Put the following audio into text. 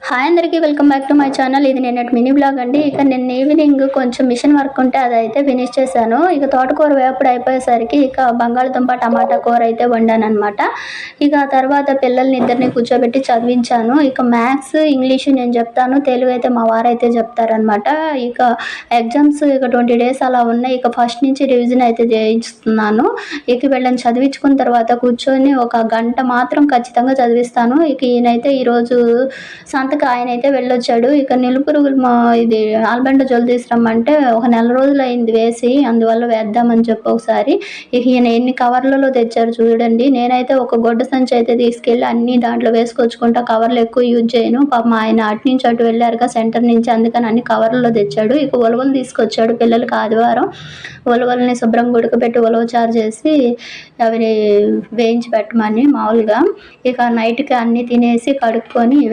Hi అందరికీ welcome back to my channel. ఇది నిన్నటి మినీ బ్లాగ్ అండి. ఇక నిన్న ఈవినింగ్ కొంచెం మిషన్ వర్క్ ఉంటే అదైతే ఫినిష్ చేశాను. ఇక తోటకూర వేపుడు అయిపోయేసరికి ఇక బంగాళదుంప టమాటా కూర అయితే వండాను అనమాట. ఇక ఆ తర్వాత పిల్లల్ని ఇద్దరిని కూర్చోబెట్టి చదివించాను. ఇక మ్యాథ్స్ ఇంగ్లీషు నేను చెప్తాను, తెలుగు అయితే మా వారైతే చెప్తారనమాట. ఇక ఎగ్జామ్స్ ఇక 20 days అలా ఉన్నాయి. ఇక ఫస్ట్ నుంచి రివిజన్ అయితే చేయిస్తున్నాను. ఇక వీళ్ళని చదివించుకున్న తర్వాత కూర్చొని ఒక గంట మాత్రం ఖచ్చితంగా చదివిస్తాను. ఇక ఈయనైతే ఈరోజు సంతకు ఆయనైతే వెళ్ళొచ్చాడు. ఇక నిలుపురుగులు ఇది ఆల్బెండ జొలు తీసుకురమ్మంటే ఒక నెల రోజులైంది వేసి, అందువల్ల వేద్దామని చెప్పి ఒకసారి ఇక ఈయన ఎన్ని కవర్లలో తెచ్చారు చూడండి. నేనైతే ఒక గొడ్డ సంచి అయితే తీసుకెళ్ళి అన్నీ దాంట్లో వేసుకొచ్చుకుంటా, కవర్లు ఎక్కువ యూజ్ చేయను. పాపం ఆయన అటు నుంచి అటు వెళ్ళారుగా సెంటర్ నుంచి, అందుకని అన్ని కవర్లలో తెచ్చాడు. ఇక ఉలవలు తీసుకొచ్చాడు పిల్లలకి ఆదివారం. ఉలవల్ని శుభ్రంగా ఉడకబెట్టి ఉలవ చారు చేసి అవి వేయించి పెట్టమని మామూలుగా. ఇక నైట్కి అన్నీ తినేసి కడుక్కొని